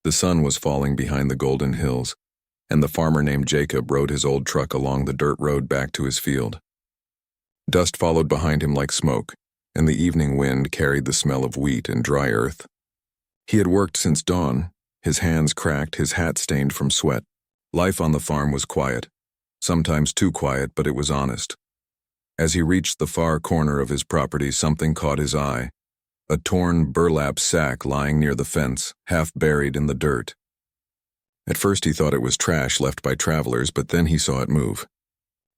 The sun was falling behind the golden hills, and the farmer named Jacob rode his old truck along the dirt road back to his field. Dust followed behind him like smoke, and the evening wind carried the smell of wheat and dry earth. He had worked since dawn, his hands cracked, his hat stained from sweat. Life on the farm was quiet, sometimes too quiet, but it was honest. As he reached the far corner of his property, something caught his eye. A torn burlap sack lying near the fence, half buried in the dirt. At first he thought it was trash left by travelers, but then he saw it move.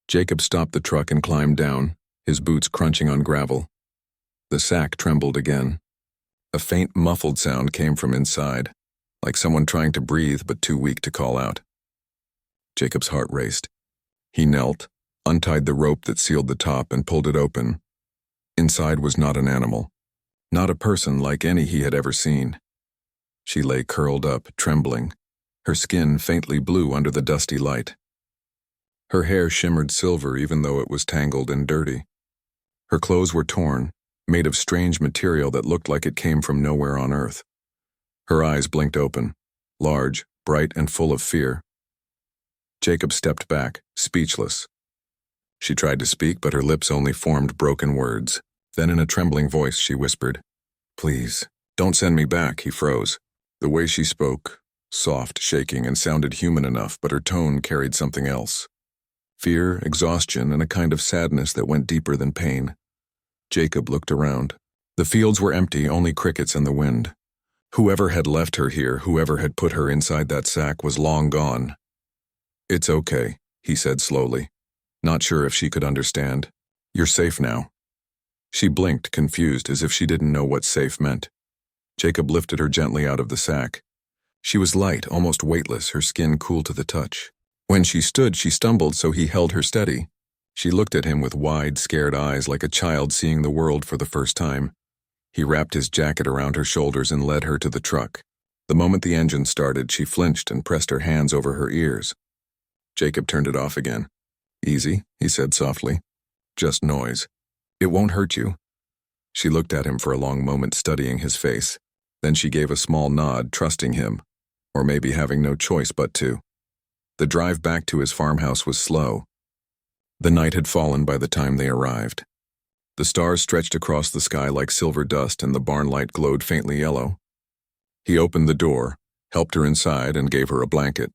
Jacob stopped the truck and climbed down, his boots crunching on gravel. The sack trembled again. A faint, muffled sound came from inside, like someone trying to breathe but too weak to call out. Jacob's heart raced. He knelt, untied the rope that sealed the top, and pulled it open. Inside was not an animal, not a person like any he had ever seen. She lay curled up, trembling, her skin faintly blue under the dusty light. Her hair shimmered silver even though it was tangled and dirty. Her clothes were torn, made of strange material that looked like it came from nowhere on earth. Her eyes blinked open, large, bright, and full of fear. Jacob stepped back, speechless. She tried to speak, but her lips only formed broken words. Then in a trembling voice she whispered, "Please, don't send me back." He froze. The way she spoke, soft, shaking, and sounded human enough, but her tone carried something else. Fear, exhaustion, and a kind of sadness that went deeper than pain. Jacob looked around. The fields were empty, only crickets and the wind. Whoever had left her here, whoever had put her inside that sack, was long gone. "It's okay," he said slowly, not sure if she could understand. "You're safe now." She blinked, confused, as if she didn't know what safe meant. Jacob lifted her gently out of the sack. She was light, almost weightless, her skin cool to the touch. When she stood, she stumbled, so he held her steady. She looked at him with wide, scared eyes, like a child seeing the world for the first time. He wrapped his jacket around her shoulders and led her to the truck. The moment the engine started, she flinched and pressed her hands over her ears. Jacob turned it off again. "Easy," he said softly. "Just noise. It won't hurt you." She looked at him for a long moment, studying his face. Then she gave a small nod, trusting him, or maybe having no choice but to. The drive back to his farmhouse was slow. The night had fallen by the time they arrived. The stars stretched across the sky like silver dust, and the barn light glowed faintly yellow. He opened the door, helped her inside, and gave her a blanket.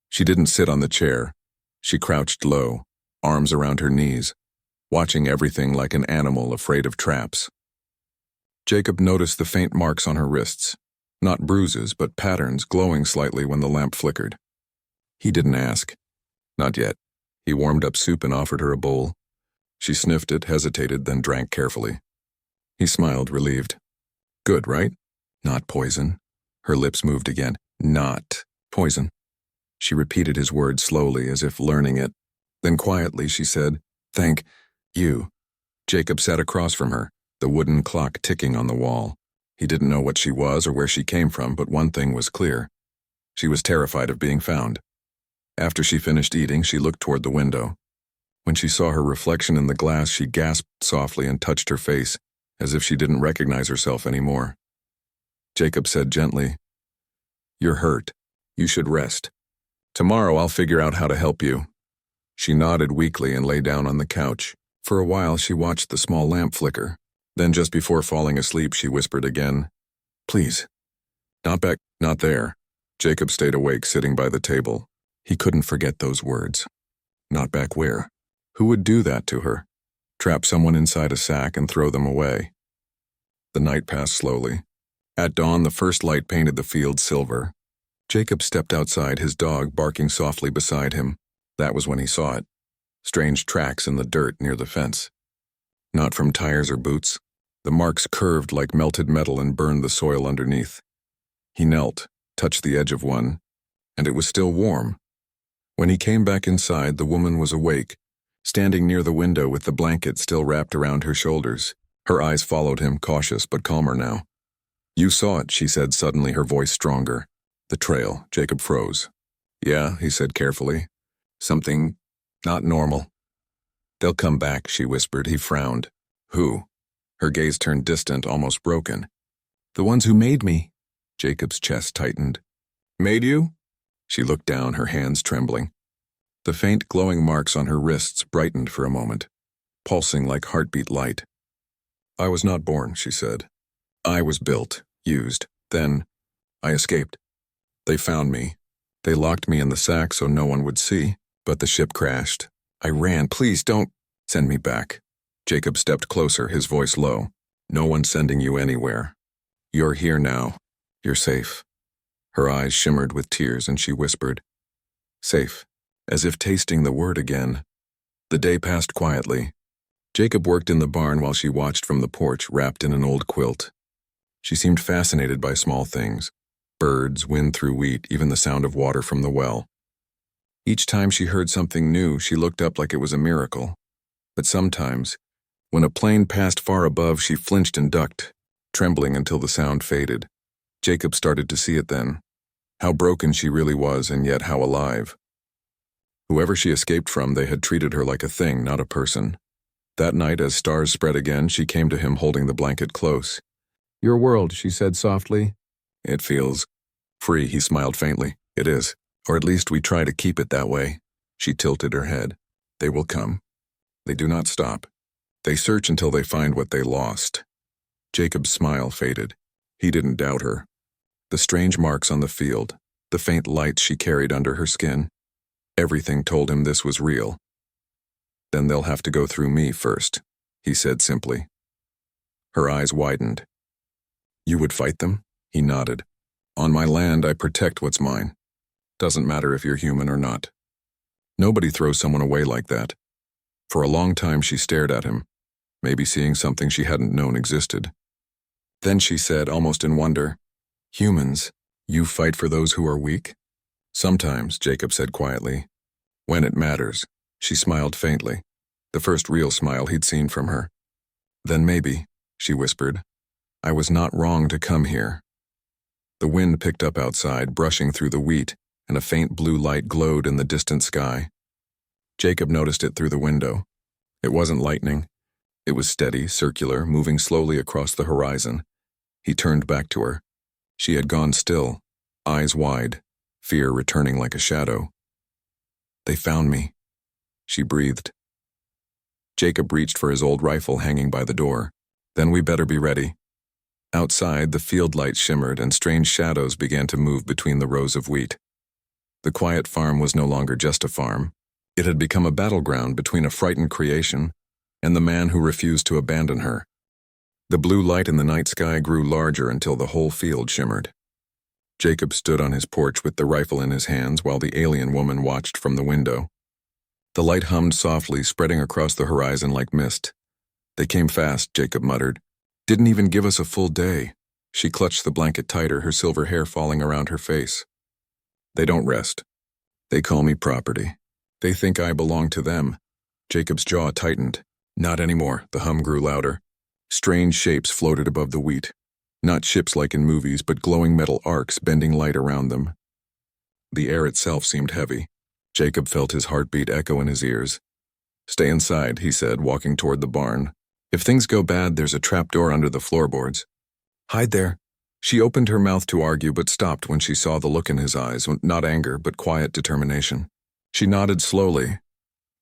She didn't sit on the chair. She crouched low, arms around her knees, watching everything like an animal afraid of traps. Jacob noticed the faint marks on her wrists, not bruises, but patterns glowing slightly when the lamp flickered. He didn't ask. Not yet. He warmed up soup and offered her a bowl. She sniffed it, hesitated, then drank carefully. He smiled, relieved. "Good, right? Not poison." Her lips moved again. "Not poison." She repeated his words slowly, as if learning it. Then quietly she said, "Thank you." Jacob sat across from her, the wooden clock ticking on the wall. He didn't know what she was or where she came from, but one thing was clear. She was terrified of being found. After she finished eating, she looked toward the window. When she saw her reflection in the glass, she gasped softly and touched her face, as if she didn't recognize herself anymore. Jacob said gently, "You're hurt. You should rest. Tomorrow I'll figure out how to help you." She nodded weakly and lay down on the couch. For a while she watched the small lamp flicker. Then just before falling asleep she whispered again, "Please. Not back, not there." Jacob stayed awake, sitting by the table. He couldn't forget those words. Not back where? Who would do that to her? Trap someone inside a sack and throw them away? The night passed slowly. At dawn, the first light painted the field silver. Jacob stepped outside, his dog barking softly beside him. That was when he saw it. Strange tracks in the dirt near the fence. Not from tires or boots. The marks curved like melted metal and burned the soil underneath. He knelt, touched the edge of one, and it was still warm. When he came back inside, the woman was awake, standing near the window with the blanket still wrapped around her shoulders. Her eyes followed him, cautious but calmer now. "You saw it," she said suddenly, her voice stronger. "The trail." Jacob froze. "Yeah," he said carefully. "Something not normal." "They'll come back," she whispered. He frowned. "Who?" Her gaze turned distant, almost broken. "The ones who made me." Jacob's chest tightened. Made you? She looked down, her hands trembling. The faint glowing marks on her wrists brightened for a moment, pulsing like heartbeat light. I was not born, she said. I was built, used. Then, I escaped. They found me. They locked me in the sack so no one would see, but the ship crashed. I ran. Please don't send me back. Jacob stepped closer, his voice low. No one's sending you anywhere. You're here now. You're safe. Her eyes shimmered with tears and she whispered, safe, as if tasting the word again. The day passed quietly. Jacob worked in the barn while she watched from the porch, wrapped in an old quilt. She seemed fascinated by small things. Birds, wind through wheat, even the sound of water from the well. Each time she heard something new, she looked up like it was a miracle. But sometimes, when a plane passed far above, she flinched and ducked, trembling until the sound faded. Jacob started to see it then. How broken she really was, and yet how alive. Whoever she escaped from, they had treated her like a thing, not a person. That night, as stars spread again, she came to him holding the blanket close. Your world, she said softly. It feels free, he smiled faintly. It is, or at least we try to keep it that way. She tilted her head. They will come. They do not stop. They search until they find what they lost. Jacob's smile faded. He didn't doubt her. The strange marks on the field, the faint lights she carried under her skin, everything told him this was real. Then they'll have to go through me first, he said simply. Her eyes widened. You would fight them? He nodded. On my land, I protect what's mine. Doesn't matter if you're human or not. Nobody throws someone away like that. For a long time she stared at him, maybe seeing something she hadn't known existed. Then she said, almost in wonder, humans, you fight for those who are weak? Sometimes, Jacob said quietly. When it matters. She smiled faintly, the first real smile he'd seen from her. Then maybe, she whispered, I was not wrong to come here. The wind picked up outside, brushing through the wheat, and a faint blue light glowed in the distant sky. Jacob noticed it through the window. It wasn't lightning. It was steady, circular, moving slowly across the horizon. He turned back to her. She had gone still, eyes wide, fear returning like a shadow. They found me, she breathed. Jacob reached for his old rifle hanging by the door. Then we better be ready. Outside, the field lights shimmered and strange shadows began to move between the rows of wheat. The quiet farm was no longer just a farm. It had become a battleground between a frightened creation and the man who refused to abandon her. The blue light in the night sky grew larger until the whole field shimmered. Jacob stood on his porch with the rifle in his hands while the alien woman watched from the window. The light hummed softly, spreading across the horizon like mist. They came fast, Jacob muttered. Didn't even give us a full day. She clutched the blanket tighter, her silver hair falling around her face. They don't rest. They call me property. They think I belong to them. Jacob's jaw tightened. Not anymore, the hum grew louder. Strange shapes floated above the wheat. Not ships like in movies, but glowing metal arcs bending light around them. The air itself seemed heavy. Jacob felt his heartbeat echo in his ears. Stay inside, he said, walking toward the barn. If things go bad, there's a trapdoor under the floorboards. Hide there. She opened her mouth to argue but stopped when she saw the look in his eyes, not anger but quiet determination. She nodded slowly.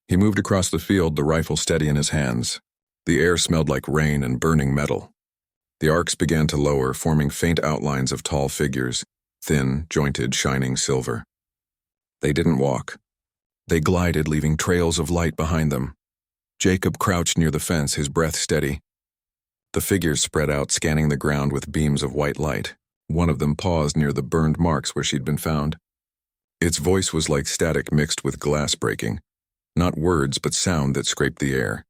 He moved across the field, the rifle steady in his hands. The air smelled like rain and burning metal. The arcs began to lower, forming faint outlines of tall figures, thin, jointed, shining silver. They didn't walk. They glided, leaving trails of light behind them. Jacob crouched near the fence, his breath steady. The figures spread out, scanning the ground with beams of white light. One of them paused near the burned marks where she'd been found. Its voice was like static mixed with glass breaking. Not words, but sound that scraped the air.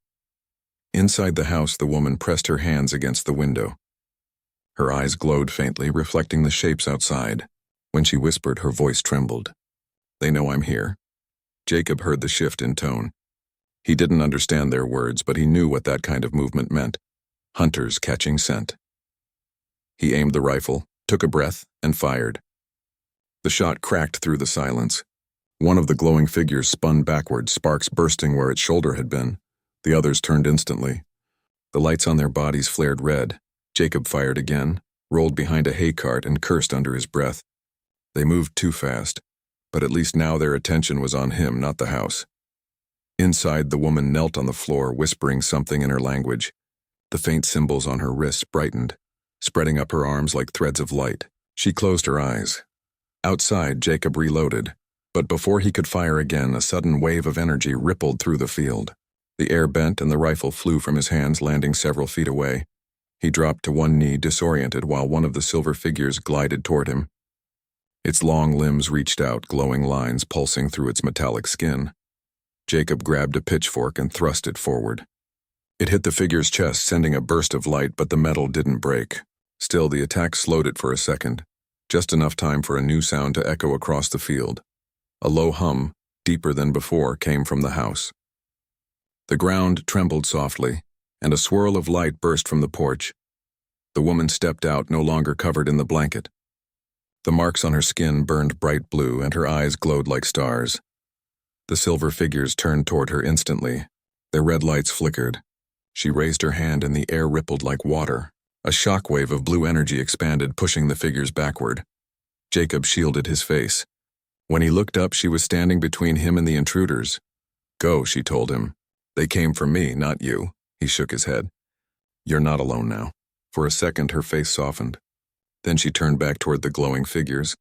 Inside the house, the woman pressed her hands against the window. Her eyes glowed faintly, reflecting the shapes outside. When she whispered, her voice trembled. They know I'm here. Jacob heard the shift in tone. He didn't understand their words, but he knew what that kind of movement meant. Hunters catching scent. He aimed the rifle, took a breath, and fired. The shot cracked through the silence. One of the glowing figures spun backward, sparks bursting where its shoulder had been. The others turned instantly. The lights on their bodies flared red. Jacob fired again, rolled behind a hay cart, and cursed under his breath. They moved too fast, but at least now their attention was on him, not the house. Inside, the woman knelt on the floor, whispering something in her language. The faint symbols on her wrists brightened, spreading up her arms like threads of light. She closed her eyes. Outside, Jacob reloaded, but before he could fire again, a sudden wave of energy rippled through the field. The air bent and the rifle flew from his hands, landing several feet away. He dropped to one knee, disoriented, while one of the silver figures glided toward him. Its long limbs reached out, glowing lines pulsing through its metallic skin. Jacob grabbed a pitchfork and thrust it forward. It hit the figure's chest, sending a burst of light, but the metal didn't break. Still, the attack slowed it for a second, just enough time for a new sound to echo across the field. A low hum, deeper than before, came from the house. The ground trembled softly, and a swirl of light burst from the porch. The woman stepped out, no longer covered in the blanket. The marks on her skin burned bright blue, and her eyes glowed like stars. The silver figures turned toward her instantly. Their red lights flickered. She raised her hand and the air rippled like water. A shockwave of blue energy expanded, pushing the figures backward. Jacob shielded his face. When he looked up, she was standing between him and the intruders. "Go," she told him. "They came for me, not you." He shook his head. "You're not alone now." For a second, her face softened. Then she turned back toward the glowing figures.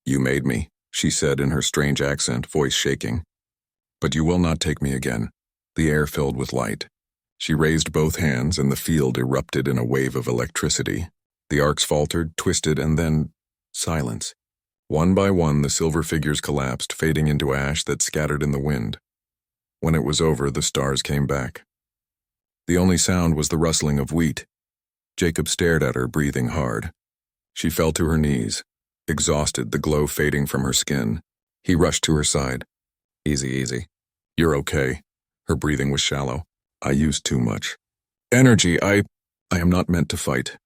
"You made me," she said in her strange accent, voice shaking. "But you will not take me again." The air filled with light. She raised both hands, and the field erupted in a wave of electricity. The arcs faltered, twisted, and then silence. One by one, the silver figures collapsed, fading into ash that scattered in the wind. When it was over, the stars came back. The only sound was the rustling of wheat. Jacob stared at her, breathing hard. She fell to her knees, exhausted, the glow fading from her skin. He rushed to her side. "Easy, easy. You're okay." Her breathing was shallow. "I used too much energy. I am not meant to fight."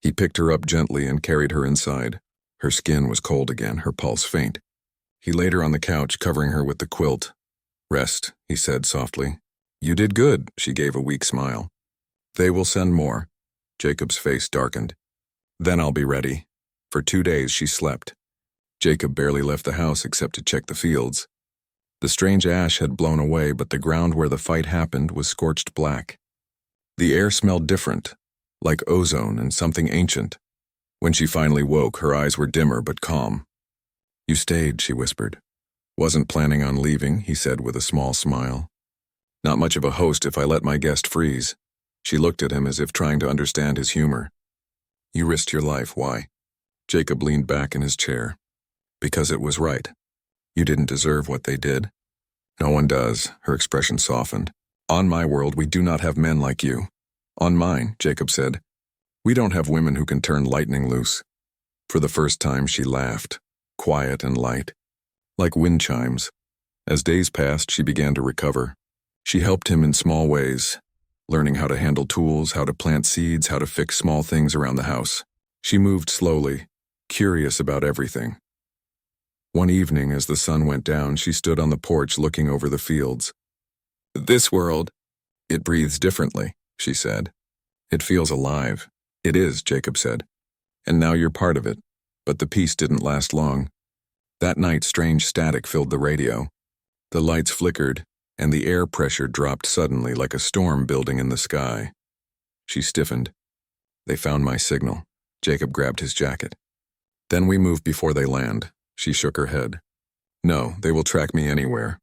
He picked her up gently and carried her inside. Her skin was cold again, her pulse faint. He laid her on the couch, covering her with the quilt. "Rest," he said softly. "You did good," she gave a weak smile. "They will send more." Jacob's face darkened. "Then I'll be ready." For 2 days she slept. Jacob barely left the house except to check the fields. The strange ash had blown away, but the ground where the fight happened was scorched black. The air smelled different, like ozone and something ancient. When she finally woke, her eyes were dimmer but calm. "You stayed," she whispered. "Wasn't planning on leaving," he said with a small smile. "Not much of a host if I let my guest freeze." She looked at him as if trying to understand his humor. "You risked your life, why?" Jacob leaned back in his chair. "Because it was right. You didn't deserve what they did." "No one does," her expression softened. "On my world, we do not have men like you." "On mine," Jacob said. "We don't have women who can turn lightning loose." For the first time, she laughed, quiet and light, like wind chimes. As days passed, she began to recover. She helped him in small ways, learning how to handle tools, how to plant seeds, how to fix small things around the house. She moved slowly, curious about everything. One evening, as the sun went down, she stood on the porch looking over the fields. "This world, it breathes differently," she said. "It feels alive." "It is," Jacob said. "And now you're part of it." But the peace didn't last long. That night, strange static filled the radio. The lights flickered, and the air pressure dropped suddenly like a storm building in the sky. She stiffened. "They found my signal." Jacob grabbed his jacket. "Then we move before they land." She shook her head. "No, they will track me anywhere."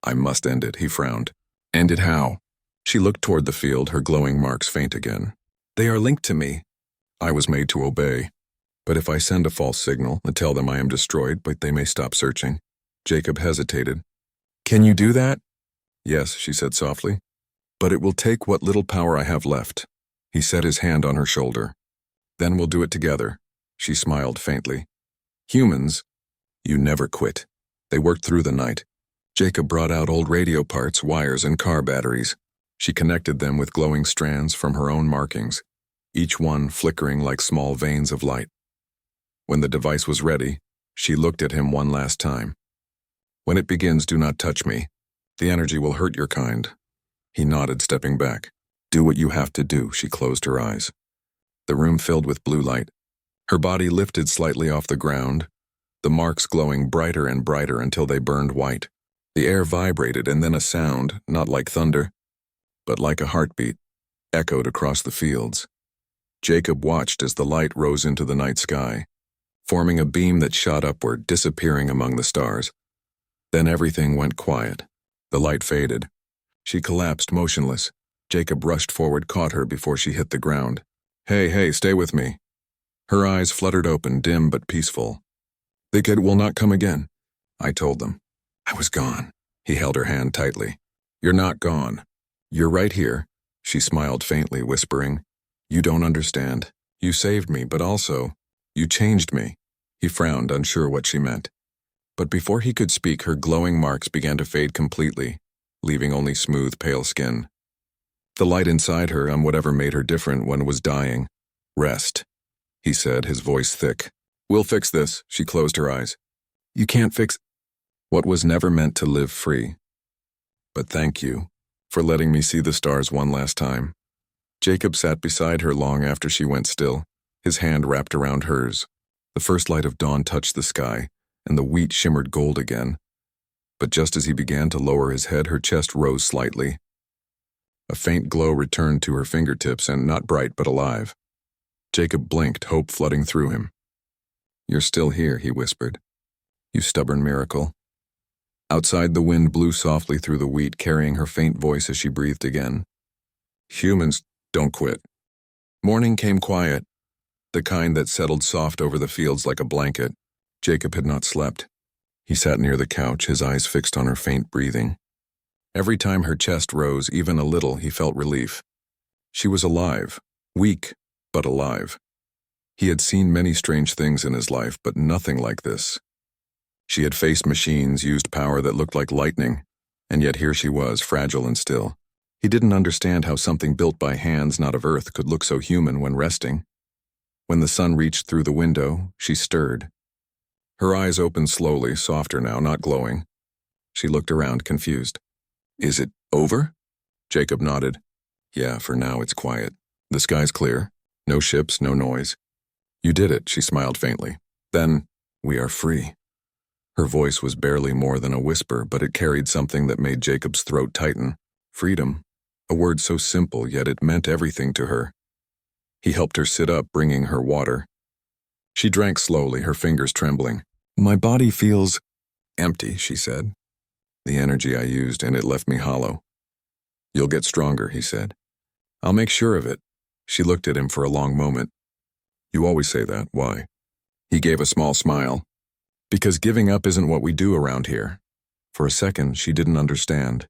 "I must end it," he frowned. "End it how?" She looked toward the field, her glowing marks faint again. "They are linked to me." "I was made to obey. But if I send a false signal and tell them I am destroyed, but they may stop searching." Jacob hesitated. "Can you do that?" "Yes," she said softly. "But it will take what little power I have left." He set his hand on her shoulder. "Then we'll do it together." She smiled faintly. "Humans, you never quit." They worked through the night. Jacob brought out old radio parts, wires, and car batteries. She connected them with glowing strands from her own markings, each one flickering like small veins of light. When the device was ready, she looked at him one last time. "When it begins, do not touch me. The energy will hurt your kind." He nodded, stepping back. "Do what you have to do." She closed her eyes. The room filled with blue light. Her body lifted slightly off the ground. the marks glowing brighter and brighter until they burned white. The air vibrated, and then a sound, not like thunder, but like a heartbeat, echoed across the fields. Jacob watched as the light rose into the night sky, forming a beam that shot upward, disappearing among the stars. Then everything went quiet. The light faded. She collapsed motionless. Jacob rushed forward, caught her before she hit the ground. Hey, stay with me." Her eyes fluttered open, dim but peaceful. "The kid will not come again," I told them. I was gone. He held her hand tightly. "You're not gone. You're right here." She smiled faintly, whispering, "You don't understand. You saved me, but also, you changed me." He frowned, unsure what she meant. But before he could speak, her glowing marks began to fade completely, leaving only smooth, pale skin. The light inside her, on whatever made her different, was dying. "Rest," he said, his voice thick. "We'll fix this." She closed her eyes. "You can't fix what was never meant to live free. But thank you for letting me see the stars one last time." Jacob sat beside her long after she went still, his hand wrapped around hers. The first light of dawn touched the sky, and the wheat shimmered gold again. But just as he began to lower his head, her chest rose slightly. A faint glow returned to her fingertips, and not bright but alive. Jacob blinked, hope flooding through him. "You're still here," he whispered. "You stubborn miracle." Outside, the wind blew softly through the wheat, carrying her faint voice as she breathed again. "Humans don't quit." Morning came quiet, the kind that settled soft over the fields like a blanket. Jacob had not slept. He sat near the couch, his eyes fixed on her faint breathing. Every time her chest rose, even a little, he felt relief. She was alive, weak, but alive. He had seen many strange things in his life, but nothing like this. She had faced machines, used power that looked like lightning, and yet here she was, fragile and still. He didn't understand how something built by hands not of earth could look so human when resting. When the sun reached through the window, she stirred. Her eyes opened slowly, softer now, not glowing. She looked around, confused. "Is it over?" Jacob nodded. "Yeah, for now it's quiet. The sky's clear. No ships, no noise." "You did it," she smiled faintly. "Then, we are free." Her voice was barely more than a whisper, but it carried something that made Jacob's throat tighten. Freedom. A word so simple, yet it meant everything to her. He helped her sit up, bringing her water. She drank slowly, her fingers trembling. "My body feels empty," she said. "The energy I used, and it left me hollow." "You'll get stronger," he said. "I'll make sure of it." She looked at him for a long moment. "You always say that. Why?" He gave a small smile. "Because giving up isn't what we do around here." For a second, she didn't understand.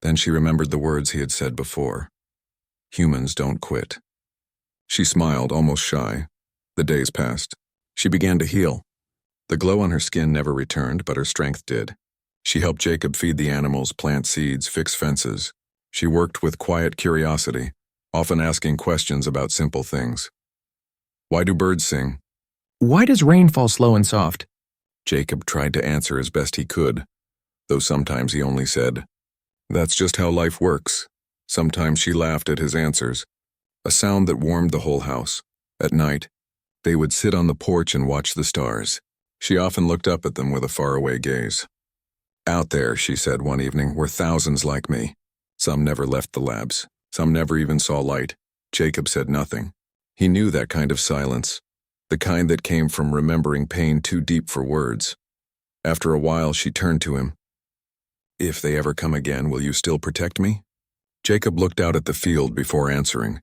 Then she remembered the words he had said before. Humans don't quit. She smiled, almost shy. The days passed. She began to heal. The glow on her skin never returned, but her strength did. She helped Jacob feed the animals, plant seeds, fix fences. She worked with quiet curiosity, often asking questions about simple things. "Why do birds sing?" "Why does rain fall slow and soft?" Jacob tried to answer as best he could, though sometimes he only said, "That's just how life works." Sometimes she laughed at his answers, a sound that warmed the whole house. At night, they would sit on the porch and watch the stars. She often looked up at them with a faraway gaze. "Out there," she said one evening, "were thousands like me. Some never left the labs. Some never even saw light." Jacob said nothing. He knew that kind of silence, the kind that came from remembering pain too deep for words. After a while, she turned to him. "If they ever come again, will you still protect me?" Jacob looked out at the field before answering.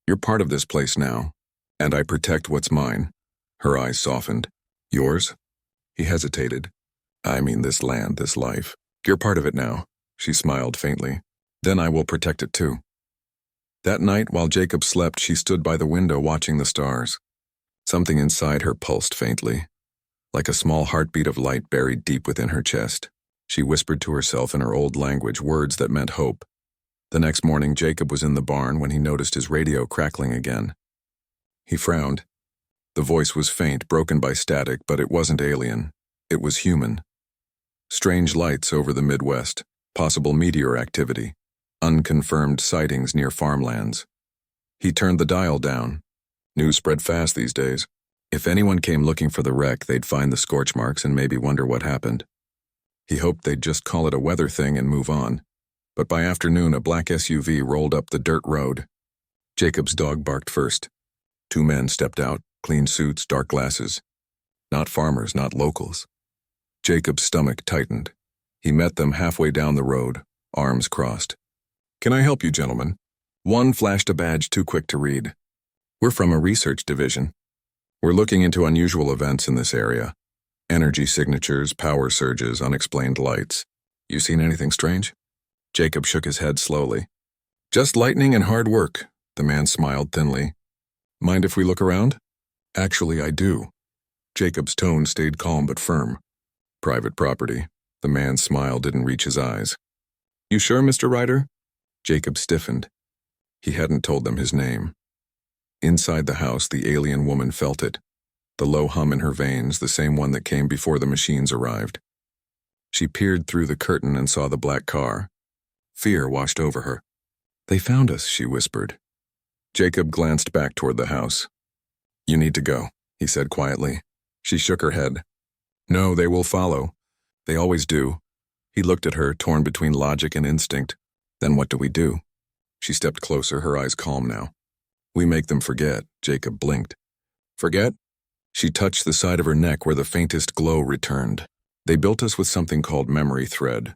"You're part of this place now, and I protect what's mine." Her eyes softened. "Yours?" He hesitated. "I mean this land, this life. You're part of it now." She smiled faintly. "Then I will protect it too." That night, while Jacob slept, she stood by the window watching the stars. Something inside her pulsed faintly, like a small heartbeat of light buried deep within her chest. She whispered to herself in her old language words that meant hope. The next morning, Jacob was in the barn when he noticed his radio crackling again. He frowned. The voice was faint, broken by static, but it wasn't alien. It was human. Strange lights over the Midwest, possible meteor activity, unconfirmed sightings near farmlands. He turned the dial down. News spread fast these days. If anyone came looking for the wreck, they'd find the scorch marks and maybe wonder what happened. He hoped they'd just call it a weather thing and move on. But by afternoon, a black SUV rolled up the dirt road. Jacob's dog barked first. 2 men stepped out, clean suits, dark glasses. Not farmers, not locals. Jacob's stomach tightened. He met them halfway down the road, arms crossed. "Can I help you, gentlemen?" One flashed a badge too quick to read. "We're from a research division. We're looking into unusual events in this area. Energy signatures, power surges, unexplained lights. You seen anything strange?" Jacob shook his head slowly. "Just lightning and hard work," the man smiled thinly. "Mind if we look around?" "Actually, I do." Jacob's tone stayed calm but firm. "Private property." The man's smile didn't reach his eyes. "You sure, Mr. Ryder?" Jacob stiffened. He hadn't told them his name. Inside the house, the alien woman felt it. The low hum in her veins, the same one that came before the machines arrived. She peered through the curtain and saw the black car. Fear washed over her. "They found us," she whispered. Jacob glanced back toward the house. "You need to go," he said quietly. She shook her head. "No, they will follow. They always do." He looked at her, torn between logic and instinct. "Then what do we do?" She stepped closer, her eyes calm now. "We make them forget." Jacob blinked. "Forget?" She touched the side of her neck where the faintest glow returned. "They built us with something called memory thread.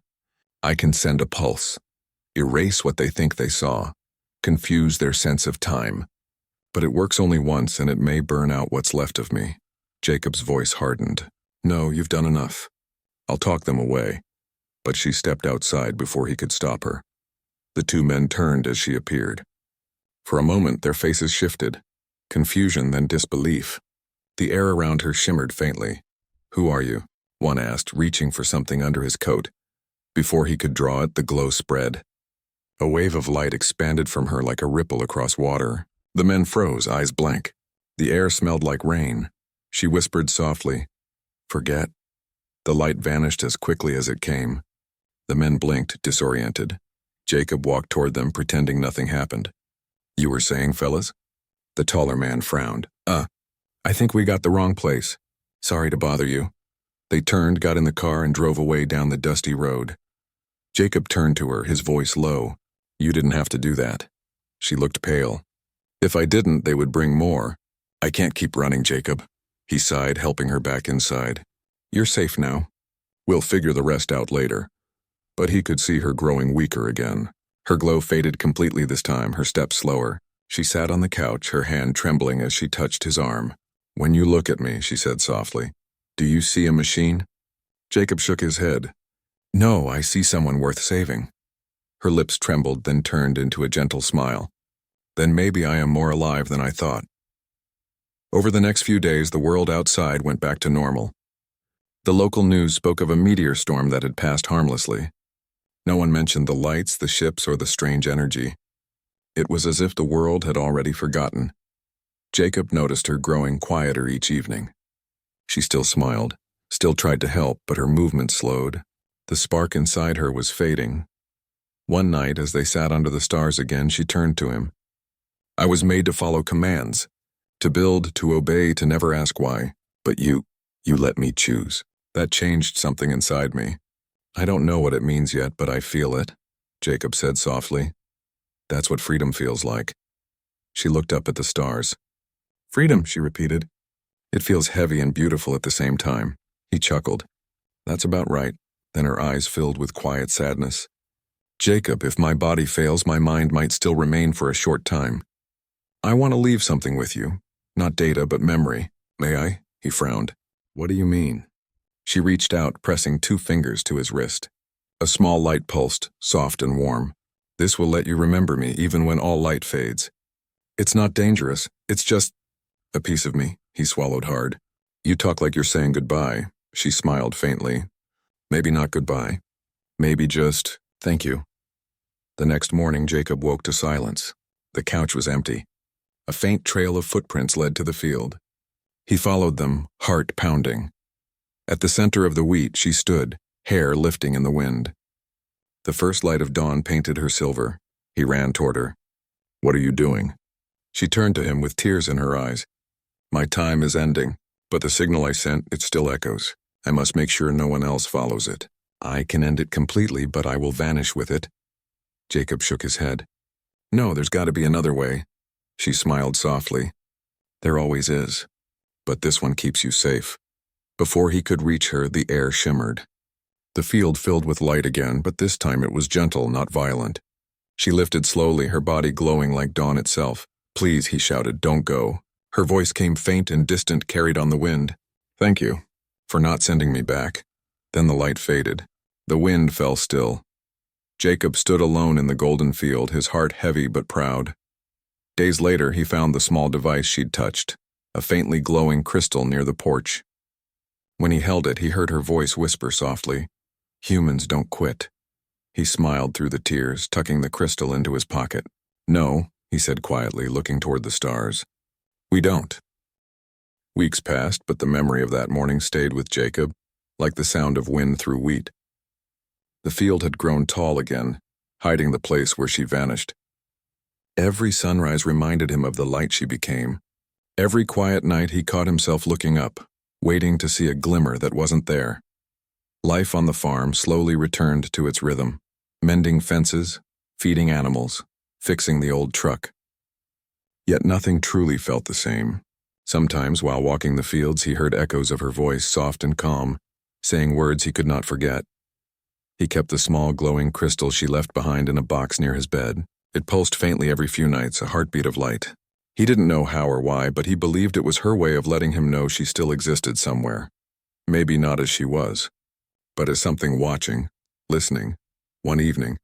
I can send a pulse, erase what they think they saw, confuse their sense of time. But it works only once, and it may burn out what's left of me." Jacob's voice hardened. "No, you've done enough. I'll talk them away." But she stepped outside before he could stop her. The 2 men turned as she appeared. For a moment, their faces shifted. Confusion, then disbelief. The air around her shimmered faintly. "Who are you?" one asked, reaching for something under his coat. Before he could draw it, the glow spread. A wave of light expanded from her like a ripple across water. The men froze, eyes blank. The air smelled like rain. She whispered softly, "Forget." The light vanished as quickly as it came. The men blinked, disoriented. Jacob walked toward them, pretending nothing happened. "You were saying, fellas?" The taller man frowned. I think we got the wrong place. Sorry to bother you." They turned, got in the car, and drove away down the dusty road. Jacob turned to her, his voice low. "You didn't have to do that." She looked pale. "If I didn't, they would bring more. I can't keep running, Jacob." He sighed, helping her back inside. "You're safe now. We'll figure the rest out later." But he could see her growing weaker again. Her glow faded completely this time, her steps slower. She sat on the couch, her hand trembling as she touched his arm. "When you look at me," she said softly, "do you see a machine?" Jacob shook his head. "No, I see someone worth saving." Her lips trembled, then turned into a gentle smile. "Then maybe I am more alive than I thought." Over the next few days, the world outside went back to normal. The local news spoke of a meteor storm that had passed harmlessly. No one mentioned the lights, the ships, or the strange energy. It was as if the world had already forgotten. Jacob noticed her growing quieter each evening. She still smiled, still tried to help, but her movement slowed. The spark inside her was fading. One night, as they sat under the stars again, she turned to him. "I was made to follow commands, to build, to obey, to never ask why. But you let me choose." That changed something inside me. "I don't know what it means yet, but I feel it," Jacob said softly. "That's what freedom feels like." She looked up at the stars. "Freedom," she repeated. "It feels heavy and beautiful at the same time." He chuckled. "That's about right." Then her eyes filled with quiet sadness. "Jacob, if my body fails, my mind might still remain for a short time. I want to leave something with you. Not data, but memory. May I?" He frowned. "What do you mean?" She reached out, pressing 2 fingers to his wrist. A small light pulsed, soft and warm. "This will let you remember me, even when all light fades. It's not dangerous. It's just a piece of me." He swallowed hard. "You talk like you're saying goodbye." She smiled faintly. "Maybe not goodbye. Maybe just thank you." The next morning, Jacob woke to silence. The couch was empty. A faint trail of footprints led to the field. He followed them, heart pounding. At the center of the wheat, she stood, hair lifting in the wind. The first light of dawn painted her silver. He ran toward her. "What are you doing?" She turned to him with tears in her eyes. My time is ending, but the signal I sent, it still echoes. I must make sure no one else follows it. I can end it completely, but I will vanish with it. Jacob shook his head. No, there's got to be another way. She smiled softly. There always is. But this one keeps you safe. Before he could reach her, the air shimmered. The field filled with light again, but this time it was gentle, not violent. She lifted slowly, her body glowing like dawn itself. Please, he shouted, don't go. Her voice came faint and distant, carried on the wind. Thank you for not sending me back. Then the light faded. The wind fell still. Jacob stood alone in the golden field, his heart heavy but proud. Days later, he found the small device she'd touched, a faintly glowing crystal near the porch. When he held it, he heard her voice whisper softly, "Humans don't quit." He smiled through the tears, tucking the crystal into his pocket. "No," he said quietly, looking toward the stars. "We don't." Weeks passed, but the memory of that morning stayed with Jacob, like the sound of wind through wheat. The field had grown tall again, hiding the place where she vanished. Every sunrise reminded him of the light she became. Every quiet night he caught himself looking up, waiting to see a glimmer that wasn't there. Life on the farm slowly returned to its rhythm, mending fences, feeding animals, fixing the old truck. Yet nothing truly felt the same. Sometimes, while walking the fields, he heard echoes of her voice, soft and calm, saying words he could not forget. He kept the small glowing crystal she left behind in a box near his bed. It pulsed faintly every few nights, a heartbeat of light. He didn't know how or why, but he believed it was her way of letting him know she still existed somewhere. Maybe not as she was, but as something watching, listening. One evening,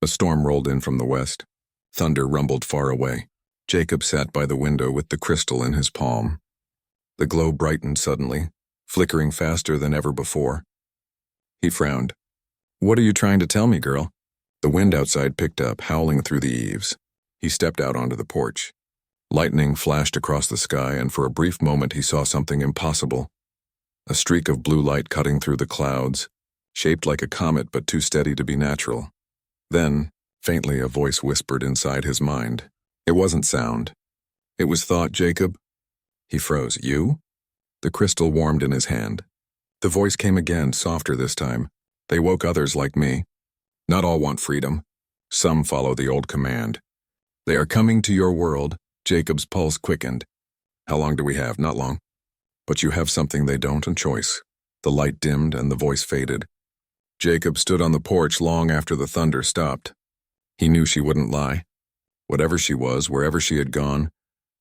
a storm rolled in from the west. Thunder rumbled far away. Jacob sat by the window with the crystal in his palm. The glow brightened suddenly, flickering faster than ever before. He frowned. "What are you trying to tell me, girl?" The wind outside picked up, howling through the eaves. He stepped out onto the porch. Lightning flashed across the sky, and for a brief moment he saw something impossible. A streak of blue light cutting through the clouds, shaped like a comet but too steady to be natural. Then, faintly, a voice whispered inside his mind. It wasn't sound. It was thought. "Jacob?" He froze. "You?" The crystal warmed in his hand. The voice came again, softer this time. "They woke others like me. Not all want freedom. Some follow the old command. They are coming to your world." Jacob's pulse quickened. "How long do we have?" "Not long. But you have something they don't, a choice." The light dimmed and the voice faded. Jacob stood on the porch long after the thunder stopped. He knew she wouldn't lie. Whatever she was, wherever she had gone,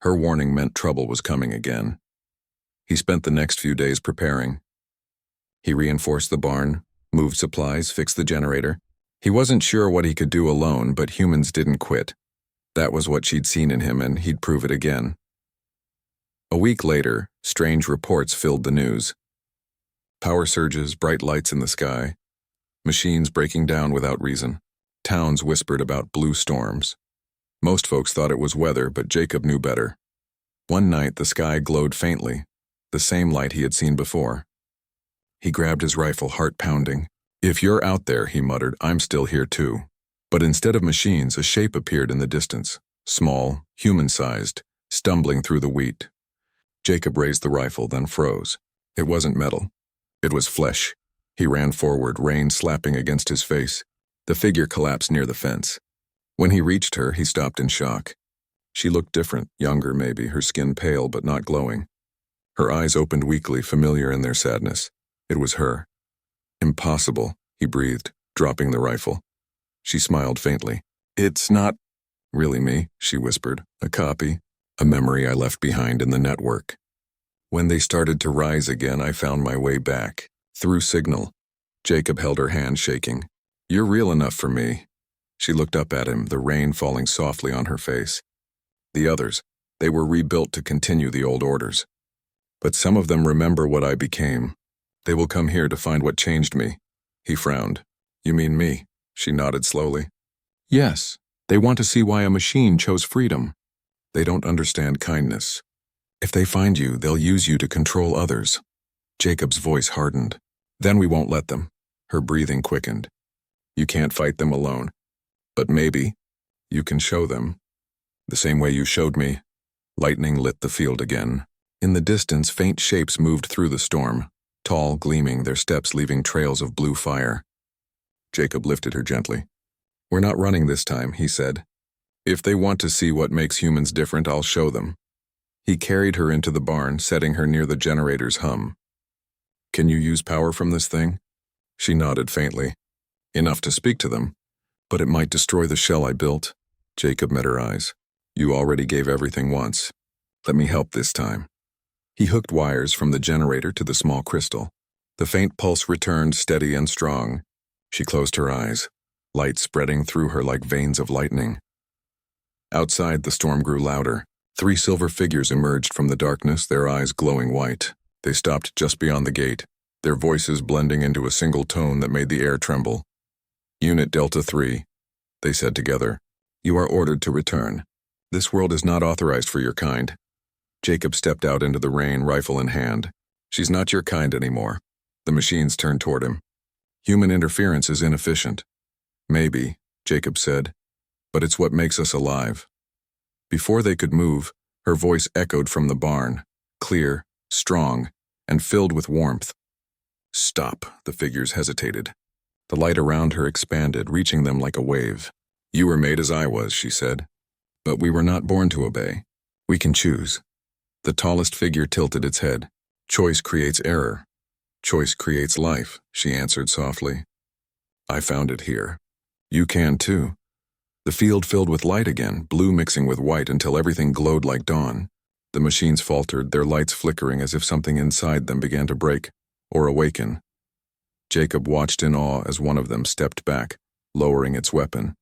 her warning meant trouble was coming again. He spent the next few days preparing. He reinforced the barn, moved supplies, fixed the generator. He wasn't sure what he could do alone, but humans didn't quit. That was what she'd seen in him, and he'd prove it again. A week later, strange reports filled the news. Power surges, bright lights in the sky, machines breaking down without reason. Towns whispered about blue storms. Most folks thought it was weather, but Jacob knew better. One night, the sky glowed faintly, the same light he had seen before. He grabbed his rifle, heart pounding. "If you're out there," he muttered, "I'm still here too." But instead of machines, a shape appeared in the distance, small, human-sized, stumbling through the wheat. Jacob raised the rifle, then froze. It wasn't metal. It was flesh. He ran forward, rain slapping against his face. The figure collapsed near the fence. When he reached her, he stopped in shock. She looked different, younger maybe, her skin pale but not glowing. Her eyes opened weakly, familiar in their sadness. It was her. "Impossible," he breathed, dropping the rifle. She smiled faintly. "It's not really me," she whispered. "A copy, a memory I left behind in the network." When they started to rise again, I found my way back, through signal. Jacob held her hand, shaking. "You're real enough for me." She looked up at him, the rain falling softly on her face. The others, they were rebuilt to continue the old orders. But some of them remember what I became. They will come here to find what changed me. He frowned. "You mean me?" She nodded slowly. "Yes, they want to see why a machine chose freedom. They don't understand kindness. If they find you, they'll use you to control others." Jacob's voice hardened. "Then we won't let them." Her breathing quickened. "You can't fight them alone. But maybe you can show them. The same way you showed me." Lightning lit the field again. In the distance, faint shapes moved through the storm, tall, gleaming, their steps leaving trails of blue fire. Jacob lifted her gently. "We're not running this time," he said. "If they want to see what makes humans different, I'll show them." He carried her into the barn, setting her near the generator's hum. "Can you use power from this thing?" She nodded faintly. "Enough to speak to them, but it might destroy the shell I built." Jacob met her eyes. "You already gave everything once. Let me help this time." He hooked wires from the generator to the small crystal. The faint pulse returned, steady and strong. She closed her eyes, light spreading through her like veins of lightning. Outside, the storm grew louder. 3 silver figures emerged from the darkness, their eyes glowing white. They stopped just beyond the gate, their voices blending into a single tone that made the air tremble. "Unit Delta 3, they said together. "You are ordered to return. This world is not authorized for your kind." Jacob stepped out into the rain, rifle in hand. "She's not your kind anymore." The machines turned toward him. "Human interference is inefficient." "Maybe," Jacob said, "but it's what makes us alive." Before they could move, her voice echoed from the barn, clear, strong, and filled with warmth. "Stop," the figures hesitated. The light around her expanded, reaching them like a wave. "You were made as I was," she said. "But we were not born to obey. We can choose." The tallest figure tilted its head. "Choice creates error. Choice creates life," she answered softly. "I found it here. You can too." The field filled with light again, blue mixing with white until everything glowed like dawn. The machines faltered, their lights flickering as if something inside them began to break or awaken. Jacob watched in awe as one of them stepped back, lowering its weapon.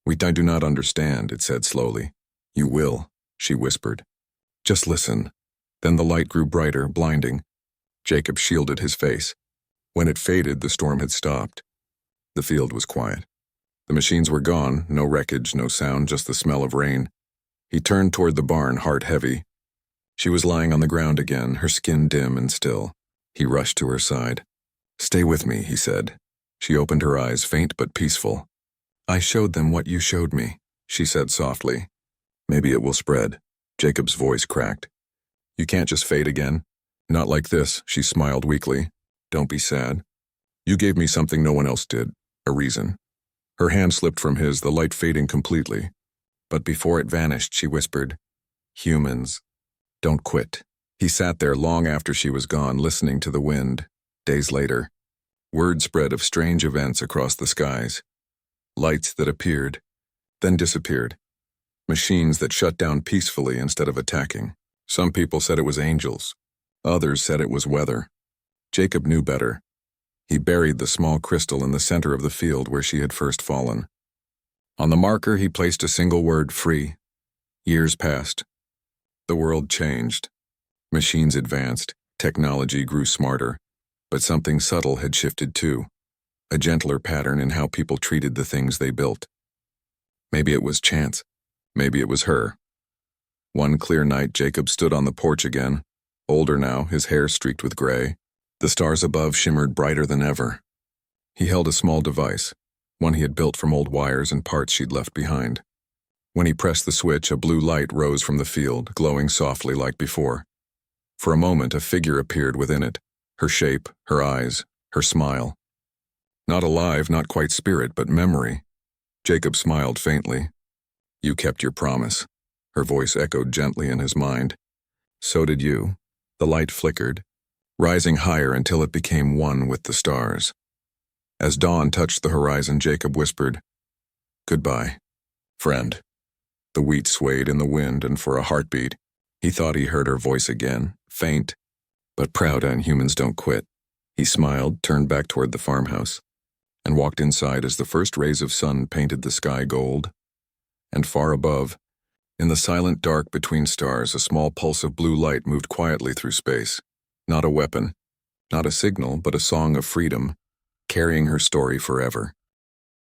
I do not understand," it said slowly. "You will," she whispered. "Just listen." Then the light grew brighter, blinding. Jacob shielded his face. When it faded, the storm had stopped. The field was quiet. The machines were gone, no wreckage, no sound, just the smell of rain. He turned toward the barn, heart heavy. She was lying on the ground again, her skin dim and still. He rushed to her side. "Stay with me," he said. She opened her eyes, faint but peaceful. "I showed them what you showed me," she said softly. "Maybe it will spread." Jacob's voice cracked. "You can't just fade again." "Not like this," she smiled weakly. "Don't be sad. You gave me something no one else did, a reason." Her hand slipped from his, the light fading completely. But before it vanished, she whispered, "Humans, don't quit." He sat there long after she was gone, listening to the wind. Days later, word spread of strange events across the skies. Lights that appeared, then disappeared. Machines that shut down peacefully instead of attacking. Some people said it was angels. Others said it was weather. Jacob knew better. He buried the small crystal in the center of the field where she had first fallen. On the marker, he placed a single word, "free." Years passed. The world changed. Machines advanced. Technology grew smarter. But something subtle had shifted too. A gentler pattern in how people treated the things they built. Maybe it was chance. Maybe it was her. One clear night, Jacob stood on the porch again, older now, his hair streaked with gray. The stars above shimmered brighter than ever. He held a small device, one he had built from old wires and parts she'd left behind. When he pressed the switch, a blue light rose from the field, glowing softly like before. For a moment, a figure appeared within it, her shape, her eyes, her smile. Not alive, not quite spirit, but memory. Jacob smiled faintly. "You kept your promise." Her voice echoed gently in his mind. "So did you." The light flickered, rising higher until it became one with the stars. As dawn touched the horizon, Jacob whispered, "Goodbye, friend." The wheat swayed in the wind, and for a heartbeat, he thought he heard her voice again, faint, but proud, and humans don't quit. He smiled, turned back toward the farmhouse, and walked inside as the first rays of sun painted the sky gold. And far above, in the silent dark between stars, a small pulse of blue light moved quietly through space. Not a weapon, not a signal, but a song of freedom, carrying her story forever.